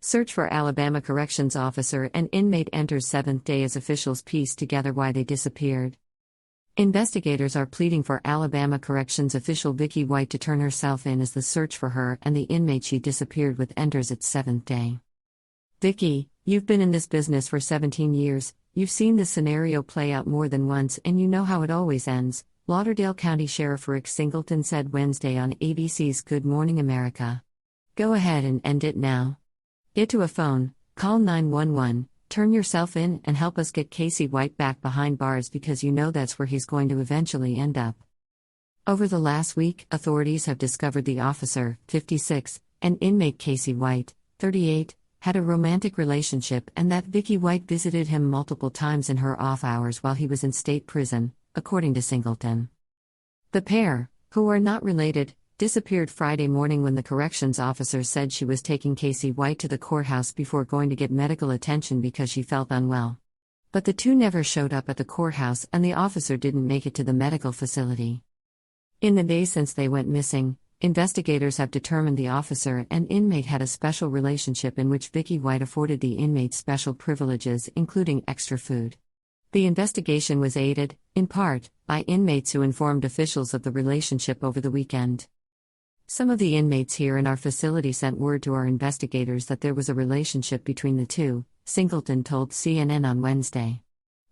Search for Alabama corrections officer and inmate enters seventh day as officials piece together why they disappeared. Investigators are pleading for Alabama corrections official Vicki White to turn herself in as the search for her and the inmate she disappeared with enters its seventh day. Vicki, you've been in this business for 17 years, you've seen this scenario play out more than once and you know how it always ends, Lauderdale County Sheriff Rick Singleton said Wednesday on ABC's Good Morning America. Go ahead and end it now. Get to a phone, call 911, turn yourself in and help us get Casey White back behind bars because you know that's where he's going to eventually end up. Over the last week, authorities have discovered the officer, 56, and inmate Casey White, 38, had a romantic relationship and that Vicki White visited him multiple times in her off hours while he was in state prison, according to Singleton. The pair, who are not related, disappeared Friday morning when the corrections officer said she was taking Casey White to the courthouse before going to get medical attention because she felt unwell. But the two never showed up at the courthouse and the officer didn't make it to the medical facility. In the days since they went missing, investigators have determined the officer and inmate had a special relationship in which Vicki White afforded the inmate special privileges including extra food. The investigation was aided, in part, by inmates who informed officials of the relationship over the weekend. Some of the inmates here in our facility sent word to our investigators that there was a relationship between the two, Singleton told CNN on Wednesday.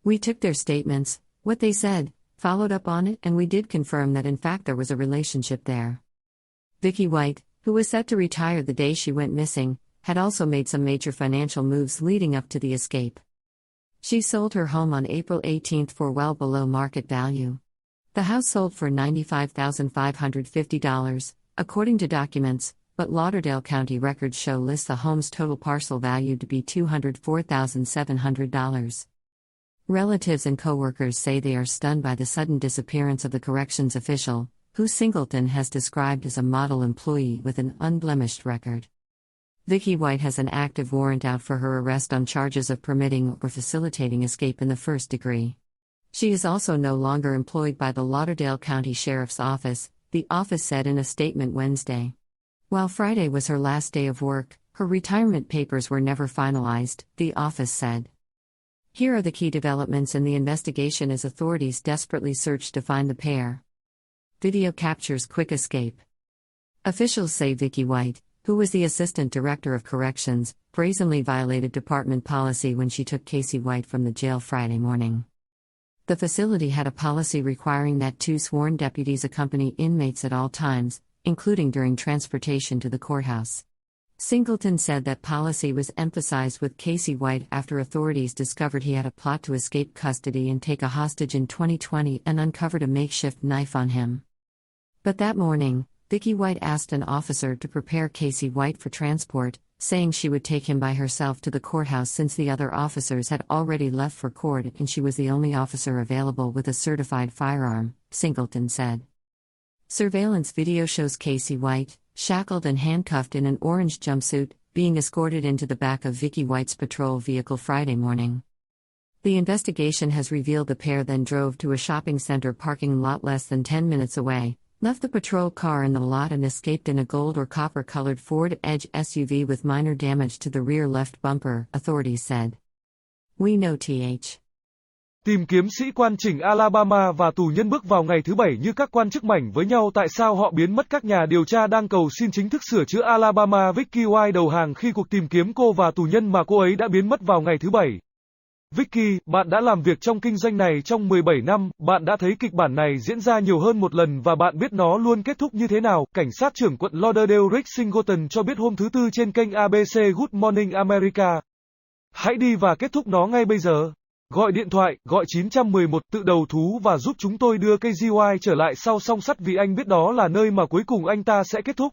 We took their statements, what they said, followed up on it, and we did confirm that in fact there was a relationship there. Vicki White, who was set to retire the day she went missing, had also made some major financial moves leading up to the escape. She sold her home on April 18 for well below market value. The house sold for $95,550. According to documents, but Lauderdale County records show lists the home's total parcel value to be $204,700. Relatives and co-workers say they are stunned by the sudden disappearance of the corrections official, who Singleton has described as a model employee with an unblemished record. Vicki White has an active warrant out for her arrest on charges of permitting or facilitating escape in the first degree. She is also no longer employed by the Lauderdale County Sheriff's Office, the office said in a statement Wednesday. While Friday was her last day of work, her retirement papers were never finalized, the office said. Here are the key developments in the investigation as authorities desperately search to find the pair. Video captures quick escape. Officials say Vicki White, who was the assistant director of corrections, brazenly violated department policy when she took Casey White from the jail Friday morning. The facility had a policy requiring that two sworn deputies accompany inmates at all times, including during transportation to the courthouse. Singleton said that policy was emphasized with Casey White after authorities discovered he had a plot to escape custody and take a hostage in 2020 and uncovered a makeshift knife on him. But that morning, Vicki White asked an officer to prepare Casey White for transport, saying she would take him by herself to the courthouse since the other officers had already left for court and she was the only officer available with a certified firearm, Singleton said. Surveillance video shows Casey White, shackled and handcuffed in an orange jumpsuit, being escorted into the back of Vicki White's patrol vehicle Friday morning. The investigation has revealed the pair then drove to a shopping center parking lot less than 10 minutes away, left the patrol car in the lot and escaped in a gold or copper-colored Ford Edge SUV with minor damage to the rear left bumper, authorities said. We know Th. Tìm kiếm sĩ quan chỉnh Alabama và tù nhân bước vào ngày thứ Bảy như các quan chức mảnh với nhau tại sao họ biến mất các nhà điều tra đang cầu xin chính thức sửa chữa Alabama Vicki White đầu hàng khi cuộc tìm kiếm cô và tù nhân mà cô ấy đã biến mất vào ngày thứ Bảy. Vicki, bạn đã làm việc trong kinh doanh này trong 17 năm, bạn đã thấy kịch bản này diễn ra nhiều hơn một lần và bạn biết nó luôn kết thúc như thế nào, cảnh sát trưởng quận Lauderdale Rick Singleton cho biết hôm thứ Tư trên kênh ABC Good Morning America. Hãy đi và kết thúc nó ngay bây giờ. Gọi điện thoại, gọi 911, tự đầu thú và giúp chúng tôi đưa Casey White trở lại sau song sắt vì anh biết đó là nơi mà cuối cùng anh ta sẽ kết thúc.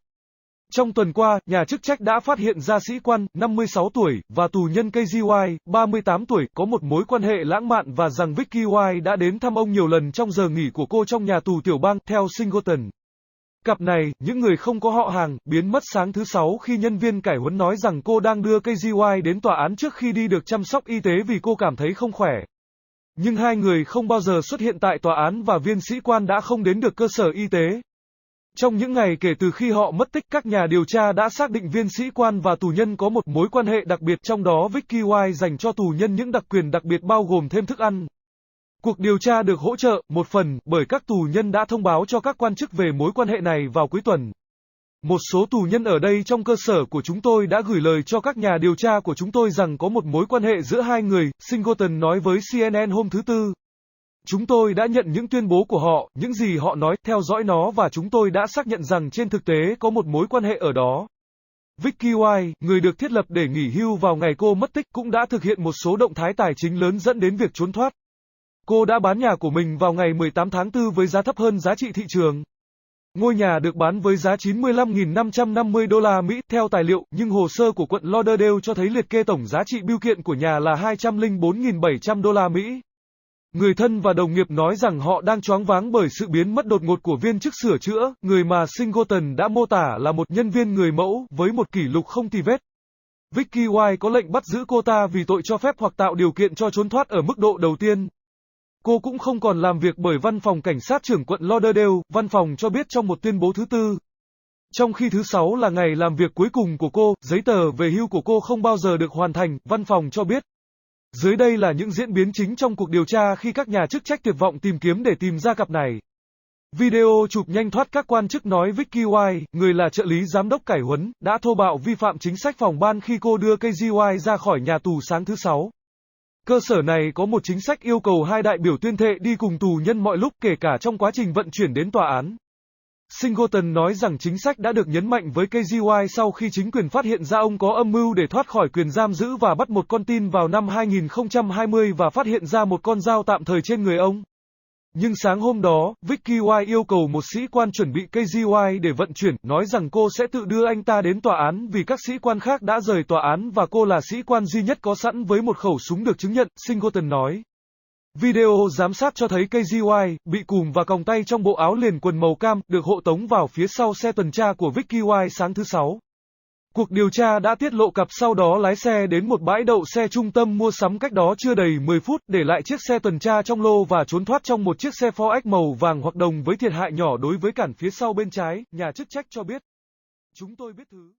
Trong tuần qua, nhà chức trách đã phát hiện ra sĩ quan, 56 tuổi, và tù nhân Casey White, 38 tuổi, có một mối quan hệ lãng mạn và rằng Vicki White đã đến thăm ông nhiều lần trong giờ nghỉ của cô trong nhà tù tiểu bang, theo Singleton. Cặp này, những người không có họ hàng, biến mất sáng thứ Sáu khi nhân viên cải huấn nói rằng cô đang đưa Casey White đến tòa án trước khi đi được chăm sóc y tế vì cô cảm thấy không khỏe. Nhưng hai người không bao giờ xuất hiện tại tòa án và viên sĩ quan đã không đến được cơ sở y tế. Trong những ngày kể từ khi họ mất tích, các nhà điều tra đã xác định viên sĩ quan và tù nhân có một mối quan hệ đặc biệt, trong đó Vicky White dành cho tù nhân những đặc quyền đặc biệt bao gồm thêm thức ăn. Cuộc điều tra được hỗ trợ, một phần, bởi các tù nhân đã thông báo cho các quan chức về mối quan hệ này vào cuối tuần. Một số tù nhân ở đây trong cơ sở của chúng tôi đã gửi lời cho các nhà điều tra của chúng tôi rằng có một mối quan hệ giữa hai người, Singleton nói với CNN hôm thứ Tư. Chúng tôi đã nhận những tuyên bố của họ, những gì họ nói, theo dõi nó và chúng tôi đã xác nhận rằng trên thực tế có một mối quan hệ ở đó. Vicky White, người được thiết lập để nghỉ hưu vào ngày cô mất tích, cũng đã thực hiện một số động thái tài chính lớn dẫn đến việc trốn thoát. Cô đã bán nhà của mình vào ngày 18 tháng 4 với giá thấp hơn giá trị thị trường. Ngôi nhà được bán với giá 95.550 đô la Mỹ, theo tài liệu, nhưng hồ sơ của quận Lauderdale cho thấy liệt kê tổng giá trị bưu kiện của nhà là 204.700 đô la Mỹ. Người thân và đồng nghiệp nói rằng họ đang choáng váng bởi sự biến mất đột ngột của viên chức sửa chữa, người mà Singleton đã mô tả là một nhân viên người mẫu, với một kỷ lục không tì vết. Vicky White có lệnh bắt giữ cô ta vì tội cho phép hoặc tạo điều kiện cho trốn thoát ở mức độ đầu tiên. Cô cũng không còn làm việc bởi văn phòng cảnh sát trưởng quận Lauderdale, văn phòng cho biết trong một tuyên bố thứ Tư. Trong khi thứ Sáu là ngày làm việc cuối cùng của cô, giấy tờ về hưu của cô không bao giờ được hoàn thành, văn phòng cho biết. Dưới đây là những diễn biến chính trong cuộc điều tra khi các nhà chức trách tuyệt vọng tìm kiếm để tìm ra cặp này. Video chụp nhanh thoát các quan chức nói Vicky White, người là trợ lý giám đốc cải huấn, đã thô bạo vi phạm chính sách phòng ban khi cô đưa KGY ra khỏi nhà tù sáng thứ Sáu. Cơ sở này có một chính sách yêu cầu hai đại biểu tuyên thệ đi cùng tù nhân mọi lúc, kể cả trong quá trình vận chuyển đến tòa án. Singleton nói rằng chính sách đã được nhấn mạnh với KGY sau khi chính quyền phát hiện ra ông có âm mưu để thoát khỏi quyền giam giữ và bắt một con tin vào năm 2020 và phát hiện ra một con dao tạm thời trên người ông. Nhưng sáng hôm đó, Vicky White yêu cầu một sĩ quan chuẩn bị KGY để vận chuyển, nói rằng cô sẽ tự đưa anh ta đến tòa án vì các sĩ quan khác đã rời tòa án và cô là sĩ quan duy nhất có sẵn với một khẩu súng được chứng nhận, Singleton nói. Video giám sát cho thấy KGY, bị cùm và còng tay trong bộ áo liền quần màu cam, được hộ tống vào phía sau xe tuần tra của Vicky White sáng thứ Sáu. Cuộc điều tra đã tiết lộ cặp sau đó lái xe đến một bãi đậu xe trung tâm mua sắm cách đó chưa đầy 10 phút, để lại chiếc xe tuần tra trong lô và trốn thoát trong một chiếc xe Ford X màu vàng hoặc đồng với thiệt hại nhỏ đối với cản phía sau bên trái, nhà chức trách cho biết. Chúng tôi biết thứ